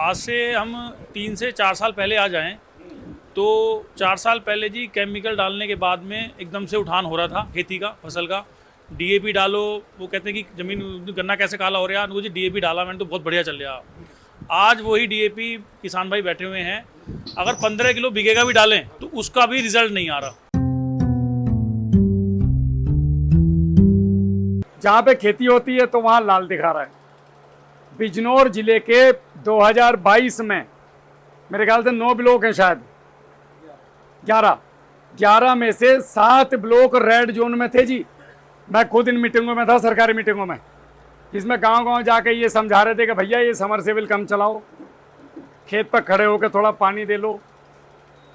आज से हम 3 से 4 साल पहले आ जाएं तो 4 साल पहले जी केमिकल डालने के बाद में एकदम से उठान हो रहा था खेती का, फसल का। डीएपी डालो, वो कहते हैं कि ज़मीन गन्ना कैसे काला हो रहा है, जी डीएपी डाला मैंने तो बहुत बढ़िया चल रहा। आज वही डीएपी किसान भाई बैठे हुए हैं, अगर 15 किलो बीघे का भी डालें तो उसका भी रिजल्ट नहीं आ रहा। जहाँ पे खेती होती है तो वहाँ लाल दिखा रहा है। बिजनौर जिले के 2022 में मेरे ख्याल से 9 ब्लॉक हैं, शायद 11 में से 7 ब्लॉक रेड जोन में थे जी। मैं खुद इन मीटिंगों में था, सरकारी मीटिंगों में, जिसमें गांव-गांव जाके ये समझा रहे थे कि भैया ये समरसेबल कम चलाओ, खेत पर खड़े होकर थोड़ा पानी दे लो,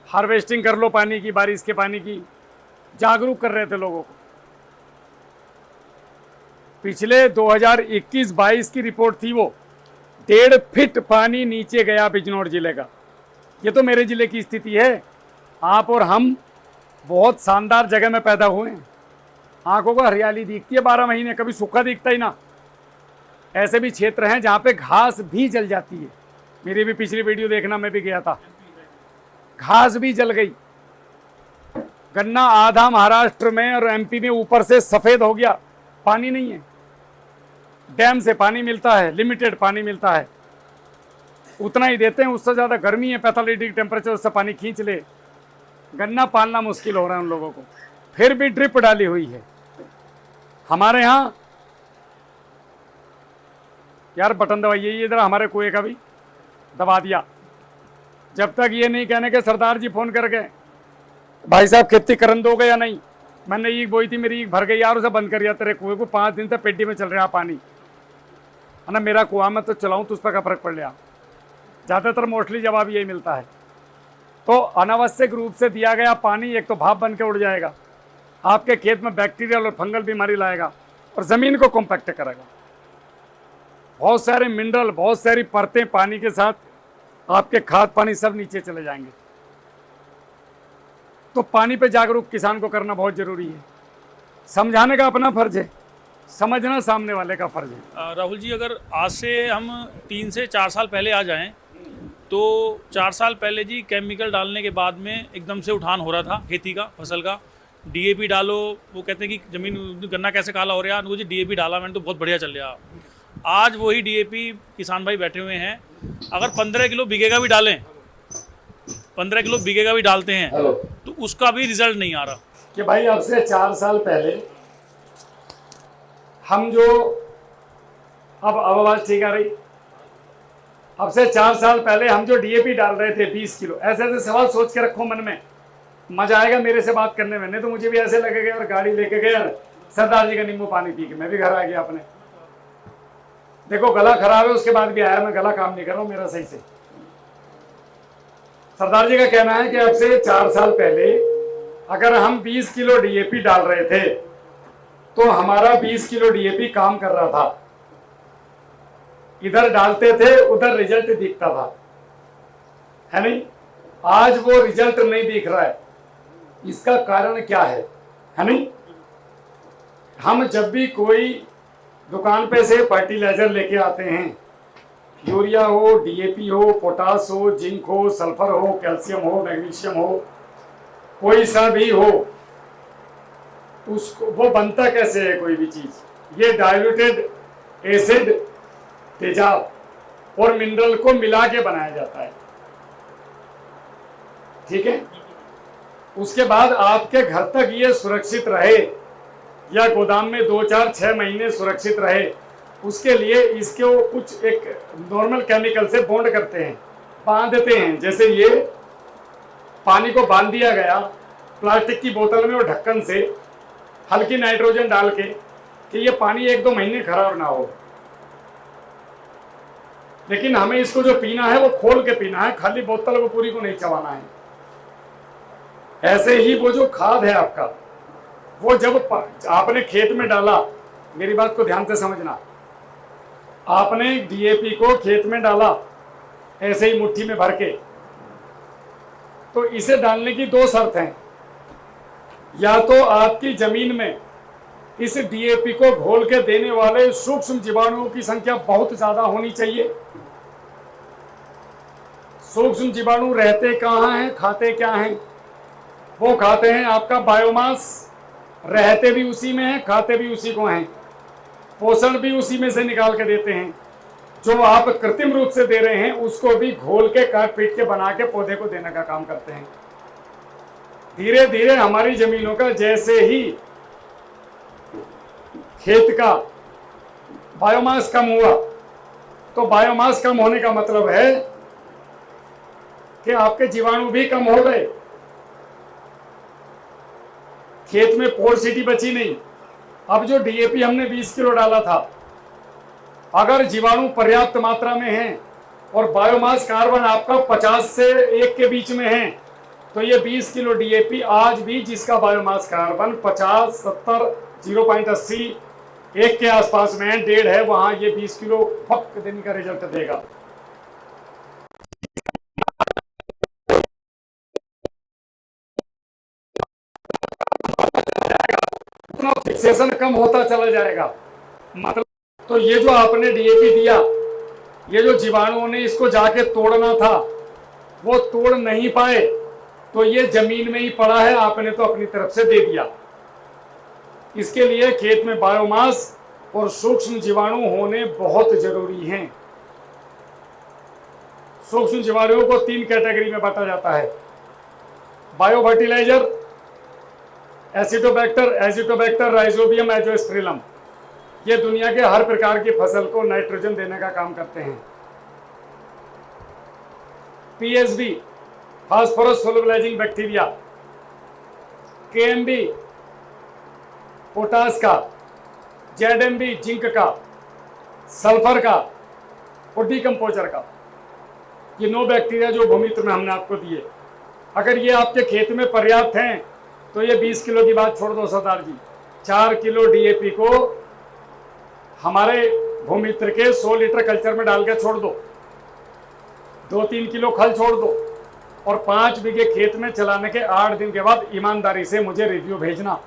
हार्वेस्टिंग कर लो पानी की, बारिश के पानी की। जागरूक कर रहे थे लोगों को। पिछले 2021-22 की रिपोर्ट थी, वो 1.5 फीट पानी नीचे गया बिजनौर जिले का। ये तो मेरे जिले की स्थिति है। आप और हम बहुत शानदार जगह में पैदा हुए हैं, आंखों को हरियाली दिखती है 12 महीने, कभी सूखा दिखता ही ना। ऐसे भी क्षेत्र हैं जहाँ पे घास भी जल जाती है। मेरी भी पिछली वीडियो देखना, मैं भी गया था, घास भी जल गई। गन्ना आधा महाराष्ट्र में और एमपी में ऊपर से सफ़ेद हो गया, पानी नहीं है। डैम से पानी मिलता है, लिमिटेड पानी मिलता है, उतना ही देते हैं, उससे ज़्यादा गर्मी है, 45 डिग्री टेम्परेचर, उससे पानी खींच ले। गन्ना पालना मुश्किल हो रहा है उन लोगों को, फिर भी ड्रिप डाली हुई है। हमारे यहाँ यार बटन दबाइए, ये इधर हमारे कुएं का भी दबा दिया। जब तक ये नहीं कहने के सरदार जी फोन करके भाई साहब खेती करन दोगे या नहीं, मैंने ईख बोई थी, मेरी ईख भर गई यार, उसे बंद कर दिया तेरे कुएं को। 5 दिन से पेटी में चल रहा पानी है ना, मेरा कुआं में तो चलाऊं तो उस पर क्या फर्क पड़ गया। ज़्यादातर मोस्टली जवाब यही मिलता है। तो अनावश्यक रूप से दिया गया पानी एक तो भाप बन के उड़ जाएगा, आपके खेत में बैक्टीरियल और फंगल बीमारी लाएगा और ज़मीन को कॉम्पैक्ट करेगा। बहुत सारे मिनरल, बहुत सारी परतें पानी के साथ, आपके खाद पानी सब नीचे चले जाएंगे। तो पानी पे जागरूक किसान को करना बहुत ज़रूरी है। समझाने का अपना फर्ज है, समझना सामने वाले का फर्ज है। राहुल जी, अगर आज से हम 3 से 4 साल पहले आ जाएं तो 4 साल पहले जी केमिकल डालने के बाद में एकदम से उठान हो रहा था खेती का, फसल का। डीएपी डालो, वो कहते हैं कि ज़मीन गन्ना कैसे काला हो रहा है, जी डीएपी डाला मैंने तो बहुत बढ़िया चल रहा। आज वही डीएपी किसान भाई बैठे हुए हैं, अगर 15 किलो बीघे का भी डालें, 15 किलो बीघे का भी डालते हैं तो उसका भी रिजल्ट नहीं आ रहा। कि भाई अब से 4 साल पहले हम जो, अब आवाज़ ठीक आ रही, अब से 4 साल पहले हम जो डीएपी डाल रहे थे 20 किलो, ऐसे ऐसे सवाल सोच के रखो मन में, मजा आएगा मेरे से बात करने में। नहीं तो मुझे भी ऐसे लगेगा और गाड़ी लेके गया सरदार जी का नींबू पानी पी के मैं भी घर आ गया अपने। देखो गला खराब है, उसके बाद भी आया, मैं गला काम नहीं कर रहा हूँ मेरा सही से। सरदार जी का कहना है कि अब से 4 साल पहले अगर हम 20 किलो डीएपी डाल रहे थे तो हमारा 20 किलो डीएपी काम कर रहा था। इधर डालते थे, उधर रिजल्ट दिखता था, है नहीं। आज वो रिजल्ट नहीं दिख रहा है, इसका कारण क्या है नहीं। हम जब भी कोई दुकान पे से फर्टिलाइजर लेके आते हैं, यूरिया हो, डीएपी हो, पोटास हो, जिंक हो, सल्फर हो, कैल्शियम हो, मैग्नीशियम हो, कोई सा भी हो, उसको वो बनता कैसे है कोई भी चीज, ये डाइल्यूटेड एसिड, तेजाब और मिनरल को मिला के बनाया जाता है, ठीक है। उसके बाद आपके घर तक ये सुरक्षित रहे या गोदाम में 2, 4, 6 महीने सुरक्षित रहे, उसके लिए इसको कुछ एक नॉर्मल केमिकल से बॉन्ड करते हैं, बांधते हैं। जैसे ये पानी को बांध दिया गया प्लास्टिक की बोतल में और ढक्कन से हल्की नाइट्रोजन डाल के कि ये पानी 1-2 महीने खराब ना हो। लेकिन हमें इसको जो पीना है वो खोल के पीना है, खाली बोतल को पूरी को नहीं चबाना है। ऐसे ही वो जो खाद है आपका, वो जब आपने खेत में डाला, मेरी बात को ध्यान से समझना, आपने डीएपी को खेत में डाला ऐसे ही मुट्ठी में भर के, तो इसे डालने की 2 शर्त हैं। या तो आपकी जमीन में इस डीएपी को घोल के देने वाले सूक्ष्म जीवाणुओं की संख्या बहुत ज्यादा होनी चाहिए, सूक्ष्म जीवाणु रहते कहाँ हैं, खाते क्या हैं? वो खाते हैं आपका बायोमास, रहते भी उसी में हैं, खाते भी उसी को हैं, पोषण भी उसी में से निकाल के देते हैं। जो आप कृत्रिम रूप से दे रहे हैं उसको भी घोल के काट पीट के बना के पौधे को देने का काम करते हैं। धीरे धीरे हमारी जमीनों का जैसे ही खेत का बायोमास कम हुआ, तो बायोमास कम होने का मतलब है कि आपके जीवाणु भी कम हो गए, खेत में पोरसिटी बची नहीं। अब जो डीएपी हमने 20 किलो डाला था, अगर जीवाणु पर्याप्त मात्रा में हैं और बायोमास कार्बन आपका 50 से 1 के बीच में है, तो ये 20 किलो डीएपी आज भी जिसका बायोमास कार्बन 50, 70, 0.80, 1 के आसपास में है, 1.5 है, वहां ये 20 किलो पक देने का रिजल्ट देगा। फिक्सेशन कम होता चला जाएगा। मतलब तो ये जो आपने डीएपी दिया, ये जो जीवाणुओं ने इसको जाके तोड़ना था वो तोड़ नहीं पाए, तो ये जमीन में ही पड़ा है, आपने तो अपनी तरफ से दे दिया। इसके लिए खेत में बायोमास और सूक्ष्म जीवाणु होने बहुत जरूरी हैं। सूक्ष्म जीवाणुओं को 3 कैटेगरी में बांटा जाता है: bio fertiliser, acetobacter, rhizobium, azospirillum. ये दुनिया के हर प्रकार की फसल को नाइट्रोजन देने का काम करते हैं। PSB, phosphorus solubilizing bacteria, KMB, potash का, जेडएमबी, जिंक का, सल्फर का और डीकम्पोजर का। ये 9 बैक्टीरिया जो भूमित्र में हमने आपको दिए, अगर ये आपके खेत में पर्याप्त हैं तो ये 20 किलो की बात छोड़ दो सरदार जी, 4 किलो डीएपी को हमारे भूमित्र के 100 लीटर कल्चर में डाल के छोड़ दो, 2-3 किलो खल छोड़ दो, और 5 बीघे खेत में चलाने के 8 दिन के बाद ईमानदारी से मुझे रिव्यू भेजना,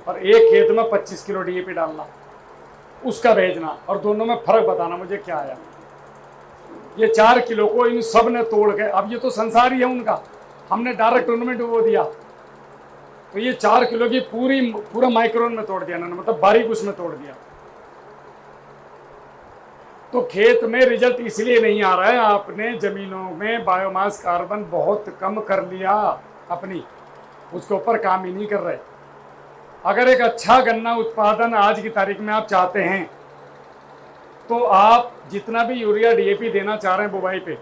और एक खेत में 25 किलो डीएपी डालना, उसका भेजना, और दोनों में फर्क बताना मुझे क्या आया। ये 4 किलो को इन सब ने तोड़ के, अब ये तो संसार ही है उनका, हमने डायरेक्ट उनमें डुबो दिया, तो ये 4 किलो की पूरा माइक्रोन में तोड़ दिया ना, मतलब बारीक उसमें तोड़ दिया। तो खेत में रिजल्ट इसलिए नहीं आ रहा है, आपने जमीनों में बायोमास कार्बन बहुत कम कर लिया अपनी, उसके ऊपर काम ही नहीं कर रहे। अगर एक अच्छा गन्ना उत्पादन आज की तारीख में आप चाहते हैं, तो आप जितना भी यूरिया डीएपी देना चाह रहे हैं बुवाई पे,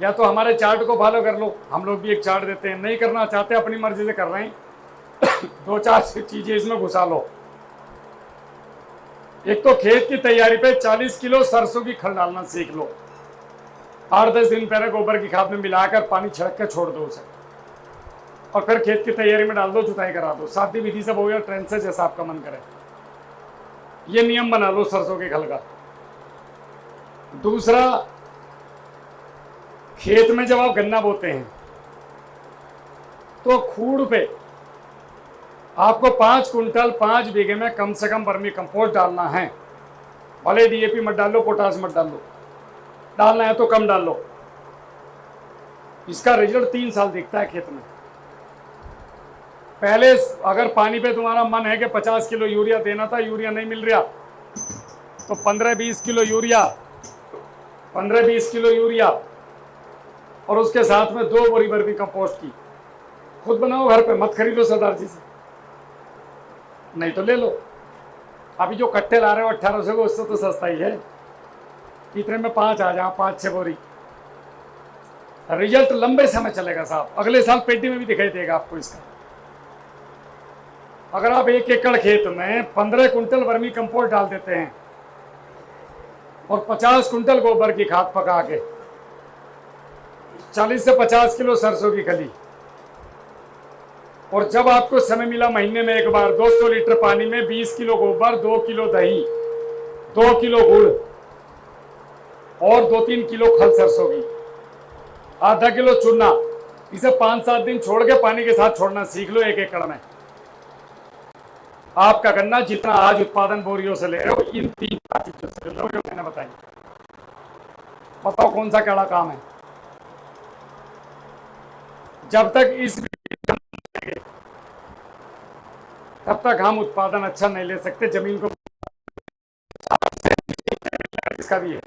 या तो हमारे चार्ट को फॉलो कर लो, हम लोग भी एक चार्ट देते हैं, नहीं करना चाहते अपनी मर्जी से कर रहे हैं 2-4 चीजें इसमें घुसा लो। एक तो खेत की तैयारी पे 40 किलो सरसों की खल डालना सीख लो, 8-10 दिन पहले गोबर की खाद में मिलाकर पानी छिड़क के छोड़ दो उसे, और फिर खेत की तैयारी में डाल दो, जुताई करा दो, सादी विधि सब हो गया, ट्रेन से जैसा आपका मन करे। ये नियम बना लो सरसों के खल का। दूसरा, खेत में जब आप गन्ना बोते हैं तो खूड़ पे आपको 5 कुंटल 5 बीघे में कम से कम वर्मी कंपोस्ट डालना है। भले डीएपी मत डालो, पोटास मत डालो, डालना है तो कम डालो। इसका रिजल्ट 3 साल दिखता है खेत में। पहले अगर पानी पे तुम्हारा मन है कि 50 किलो यूरिया देना था, यूरिया नहीं मिल रहा, तो 15-20 किलो यूरिया, 15-20 किलो यूरिया और उसके साथ में 2 बोरी वर्मी कंपोस्ट की खुद बनाओ घर पे, मत खरीदो सरदार जी से, नहीं तो ले लो। अभी जो कट्टे ला रहे हो 1800 को, उससे तो सस्ता ही है, इतने में 5 आ जाओ, 5-6 बोरी। रिजल्ट लंबे समय चलेगा साहब, अगले साल पेटी में भी दिखाई देगा आपको इसका। अगर आप 1 एकड़ खेत में 15 कुंटल वर्मी कंपोस्ट डाल देते हैं और 50 कुंटल गोबर की खाद पका के, 40 से 50 किलो सरसों की खली, और जब आपको समय मिला महीने में एक बार 200 लीटर पानी में 20 किलो गोबर, 2 किलो दही, 2 किलो गुड़ और 2-3 किलो खल सरसों की, आधा किलो चूना, इसे 5-7 दिन छोड़ के पानी के साथ छोड़ना सीख लो 1 एकड़ में। आपका गन्ना जितना आज उत्पादन बोरियों से ले रहे हो, इन 3 चीजों से लो जो मैंने बताई। बताओ कौन सा कड़ा काम है। जब तक इस तब तक हम उत्पादन अच्छा नहीं ले सकते। जमीन को इसका भी है,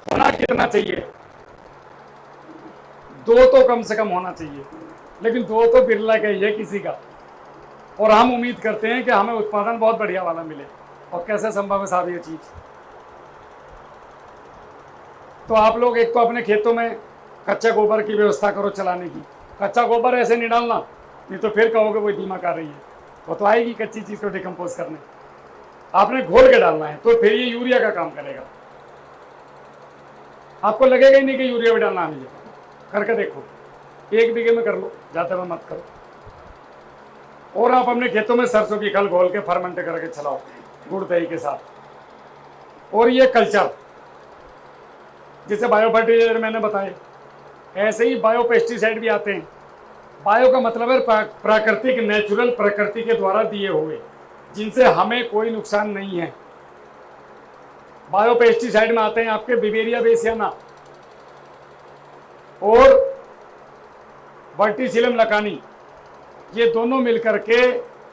होना कितना चाहिए, 2 तो कम से कम होना चाहिए, लेकिन 2 तो बिरला का ही है किसी का। और हम उम्मीद करते हैं कि हमें उत्पादन बहुत बढ़िया वाला मिले। और कैसे संभव है साहब ये चीज़? तो आप लोग एक तो अपने खेतों में कच्चा गोबर की व्यवस्था करो चलाने की। कच्चा गोबर ऐसे नहीं डालना, नहीं तो फिर कहोगे वो दीमक आ रही है। वो तो आएगी कच्ची चीज़ को डिकम्पोज करने, आपने घोल के डालना है, तो फिर ये यूरिया का काम करेगा। आपको लगेगा ही नहीं कि यूरिया भी डालना है मुझे, करके देखो, 1 बीघे में कर लो, ज़्यादा में मत करो। और आप अपने खेतों में सरसों की खल घोल के फर्मेंट करके चलाओ गुड़ दही के साथ। और ये कल्चर जैसे बायो फर्टिलाइजर मैंने बताए, ऐसे ही बायो पेस्टिसाइड भी आते हैं। बायो का मतलब है प्राकृतिक, नेचुरल, प्रकृति के द्वारा दिए हुए, जिनसे हमें कोई नुकसान नहीं है। बायो पेस्टिसाइड में आते हैं आपके बिवेरिया बेसियाना और वर्टिसिलम लकानी। ये दोनों मिलकर के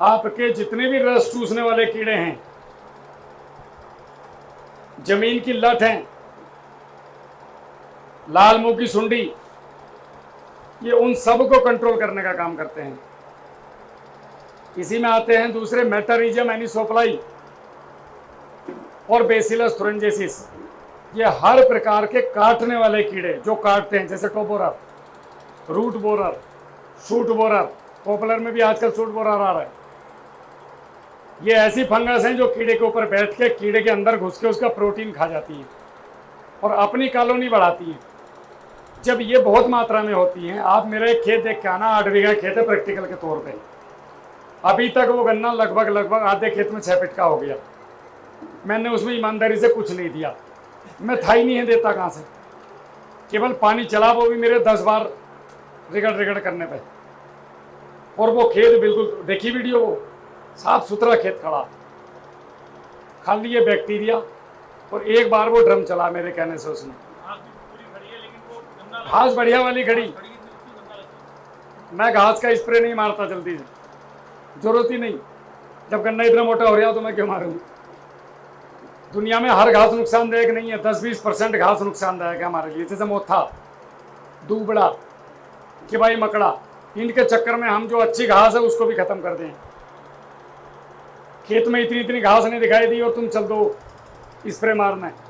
आपके जितने भी रस चूसने वाले कीड़े हैं, जमीन की लट हैं, लाल मुंह की सुंडी, ये उन सब को कंट्रोल करने का काम करते हैं। इसी में आते हैं दूसरे मेटारिजियम एनिसोप्लाई और बेसिलस थुरेंजेसिस। ये हर प्रकार के काटने वाले कीड़े जो काटते हैं, जैसे top borer, root borer, shoot borer, poplar में भी आजकल शूट बोरर आ रहा है। ये ऐसी फंगस हैं जो कीड़े के ऊपर बैठ के कीड़े के अंदर घुस के उसका प्रोटीन खा जाती है और अपनी कॉलोनी बढ़ाती है। जब ये बहुत मात्रा में होती हैं, आप मेरा एक खेत देख के आना, 8 बीघा खेत है प्रैक्टिकल के तौर पे। अभी तक वो गन्ना लगभग आधे खेत में 6 फीट का हो गया। मैंने उसमें ईमानदारी से कुछ नहीं दिया, मैं था ही नहीं है देता कहाँ से, केवल पानी चला, वो भी मेरे 10 बार रिगड़ करने पे। और वो खेत बिल्कुल, देखी वीडियो, वो साफ सुथरा खेत खड़ा, खाली ये बैक्टीरिया। और एक बार वो ड्रम चला मेरे कहने से, उसने घास बढ़िया वाली खड़ी। मैं घास का स्प्रे नहीं मारता जल्दी से, जरूरत ही नहीं। जब गन्ना इतना मोटा हो रहा तो मैं क्यों मारूंगा? दुनिया में हर घास नुकसानदायक नहीं है, 10-20% घास नुकसानदायक है हमारे लिए। जैसे मोथा, दूबड़ा, कि भाई मकड़ा, इनके चक्कर में हम जो अच्छी घास है उसको भी खत्म कर दें। खेत में इतनी घास नहीं दिखाई दी और तुम चल दो स्प्रे मारना है।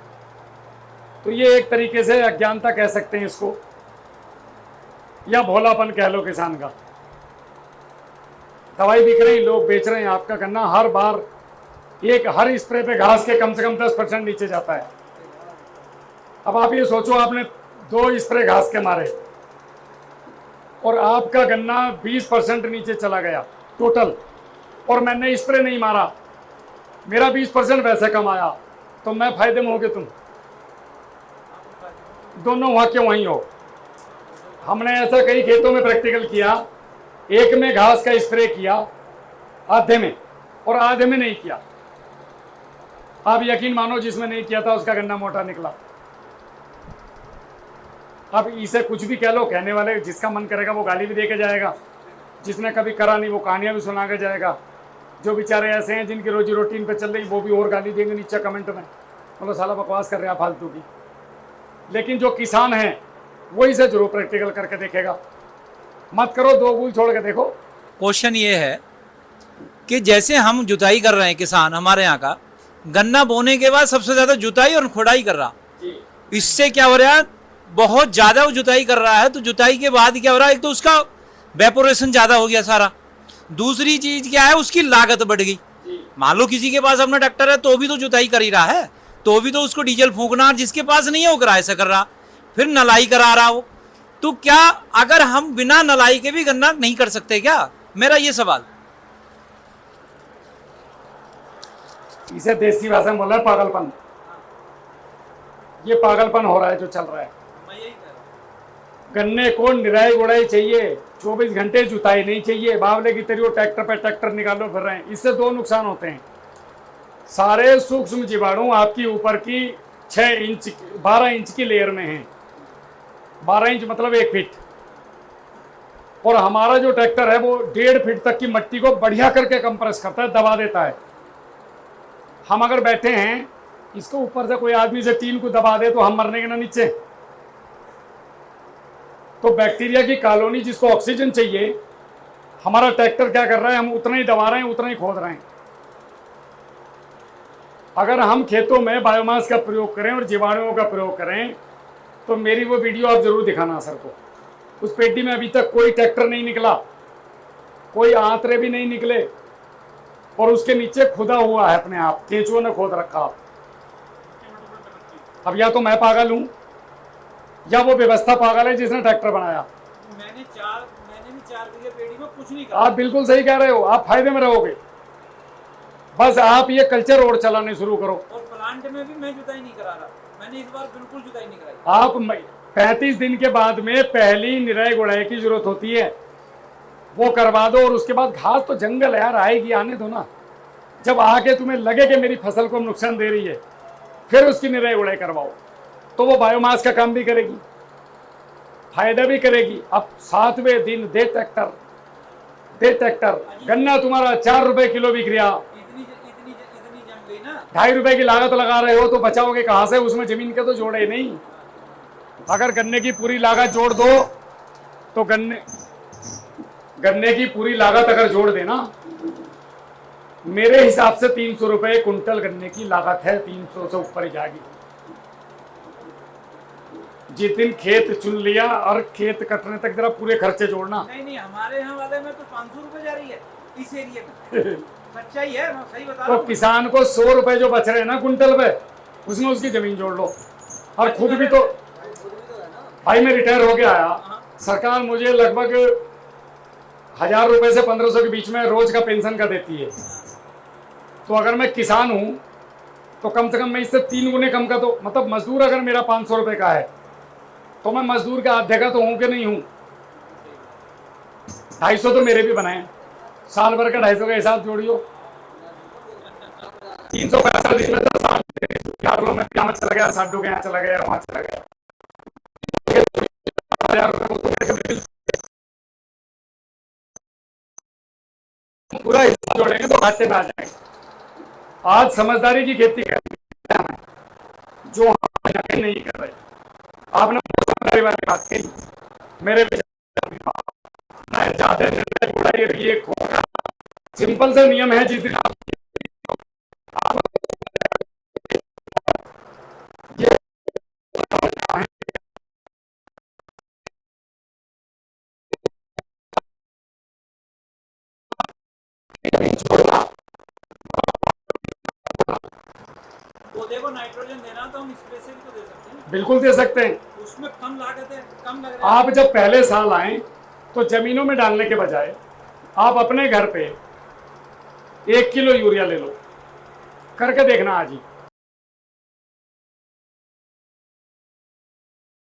तो ये एक तरीके से अज्ञानता कह सकते हैं इसको, या भोलापन कह लो किसान का। दवाई बिक रही, लोग बेच रहे हैं, आपका गन्ना हर बार हर स्प्रे पे घास के कम से कम 10% नीचे जाता है। अब आप ये सोचो, आपने 2 स्प्रे घास के मारे और आपका गन्ना 20% नीचे चला गया टोटल, और मैंने स्प्रे नहीं मारा, मेरा 20% वैसे कम आया, तो मैं फायदे में हो गए, तुम दोनों वहाँ के वहीं हो। हमने ऐसा कई खेतों में प्रैक्टिकल किया, एक में घास का स्प्रे किया आधे में, और आधे में नहीं किया। आप यकीन मानो, जिसमें नहीं किया था उसका गन्ना मोटा निकला। अब इसे कुछ भी कह लो, कहने वाले जिसका मन करेगा वो गाली भी दे के जाएगा, जिसने कभी करा नहीं वो कहानियां भी सुना के जाएगा। जो बेचारे ऐसे हैं जिनकी रोजी रोटी इन पे चल रही, वो भी और गाली देंगे नीचे कमेंट में, मतलब साला बकवास कर रहे हैं फालतू की। लेकिन जो किसान है वो इसे जरूर प्रैक्टिकल करके देखेगा। मत करो, 2 गूल छोड़ के देखो। क्वेश्चन ये है कि जैसे हम जुताई कर रहे हैं, किसान हमारे यहाँ का गन्ना बोने के बाद सबसे ज्यादा जुताई और खुदाई कर रहा, इससे क्या हो रहा है, बहुत ज्यादा वो जुताई कर रहा है, तो जुताई के बाद क्या हो रहा है, एक तो उसका वेपोरेशन ज्यादा हो गया सारा, दूसरी चीज क्या है, उसकी लागत बढ़ गई। मान लो किसी के पास अपना ट्रैक्टर है तो भी तो जुताई कर ही रहा है, तो भी तो उसको डीजल फूंकना, जिसके पास नहीं है वो किराए से कर रहा, फिर नलाई करा रहा हो। तो क्या अगर हम बिना नलाई के भी गन्ना नहीं कर सकते क्या? मेरा ये सवाल। इसे देसी भाषा में बोला है पागलपन। ये पागलपन हो रहा है जो चल रहा है। गन्ने को निराई गुड़ाई चाहिए, 24 घंटे जुताई नहीं चाहिए। बावले की तरह ट्रैक्टर पे ट्रैक्टर निकालो फिर रहे हैं। इससे 2 नुकसान होते हैं। सारे सूक्ष्म जीवाणु आपकी ऊपर की 6 इंच 12 इंच की लेयर में हैं। 12 इंच मतलब 1 फीट। और हमारा जो ट्रैक्टर है वो 1.5 फीट तक की मिट्टी को बढ़िया करके कंप्रेस करता है, दबा देता है। हम अगर बैठे हैं, इसको ऊपर से कोई आदमी से टीन को दबा दे तो हम मरने के ना नीचे। तो बैक्टीरिया की कॉलोनी जिसको ऑक्सीजन चाहिए, हमारा ट्रैक्टर क्या कर रहा है, हम उतना ही दबा रहे हैं, उतना ही खोद रहे हैं। अगर हम खेतों में बायोमास का प्रयोग करें और जीवाणुओं का प्रयोग करें तो मेरी वो वीडियो आप जरूर दिखाना सर को। उस पेटी में अभी तक कोई ट्रैक्टर नहीं निकला, कोई आंतरे भी नहीं निकले, और उसके नीचे खुदा हुआ है अपने आप, केंचुओं ने खोद रखा। अब या तो मैं पागल हूं या वो व्यवस्था पागल है जिसने ट्रैक्टर बनाया। मैंने भी 4 बीघे पेड़ी में कुछ नहीं करा। आप बिल्कुल सही कह रहे हो, आप फायदे में रहोगे। बस आप ये कल्चर और चलाने शुरू करो। और प्लांट में भी मैं जुताई नहीं करा रहा, मैंने इस बार बिल्कुल जुताई नहीं कराई। आप 35 दिन के बाद में पहली निराई गुड़ाई की जरूरत होती है, वो करवा दो। और उसके बाद घास तो जंगल यार आएगी, आने दो ना। जब आके तुम्हें लगे कि मेरी फसल को नुकसान दे रही है, फिर उसकी निराई गुड़ाई करवाओ, तो वो बायोमास का काम भी करेगी, फायदा भी करेगी। अब 7वें दिन दे ट्रैक्टर, गन्ना तुम्हारा 4 रुपए किलो बिक रहा, इतनी जम गई ना। 2.5 रुपए की लागत लगा रहे हो तो बचाओगे कहाँ से? उसमें जमीन के तो जोड़े नहीं। अगर गन्ने की पूरी लागत जोड़ दो तो गन्ने की पूरी लागत अगर जोड़ देना, मेरे हिसाब से 300 रुपए कुंटल गन्ने की लागत है, 300 से ऊपर ही जाएगी। जिस दिन खेत चुन लिया और खेत कटने तक जरा पूरे खर्चे जोड़ना। नहीं, हमारे यहाँ वाले में तो 500 रुपए जा रही है इस एरिया में। सच्चाई है, मैं सही बता रहा तो हूँ। किसान को 100 रुपए जो बच रहे हैं ना कुंटल पे, उसमें उसकी जमीन जोड़ लो। और खुद भी तो भाई मैं रिटायर हो गया आया, सरकार मुझे लगभग 1000 रुपए से 1500 के बीच में रोज का पेंशन का देती है। तो अगर मैं किसान हूं तो कम से कम मैं इससे 3 गुने कम का, तो मतलब मजदूर अगर मेरा 500 रुपए का है तो मैं मजदूर का आधे का तो हूं कि नहीं हूं। 250 तो मेरे भी बनाए, साल भर का 250 का हिसाब जोड़ियो, 365 दिन में तो साल में क्या चला गया, साडू के यहाँ चला गया, वहां चला गया। 1000 रुपए पूरा हिसाब जोड़ेंगे तो घाटे में आ जाएंगे। आज समझदारी की खेती करनी है जो हम नहीं कर रहे। आपने समझदारी वाली बात कही, मेरे सिंपल सा नियम है। जिस दिन आप पौधे को नाइट्रोजन देना तो हम स्प्रे से भी तो दे सकते हैं। बिल्कुल दे सकते हैं। उसमें कम लागत है, कम लग रहा है। आप जब पहले साल आए तो जमीनों में डालने के बजाय आप अपने घर पे 1 किलो यूरिया ले लो, करके देखना आज ही।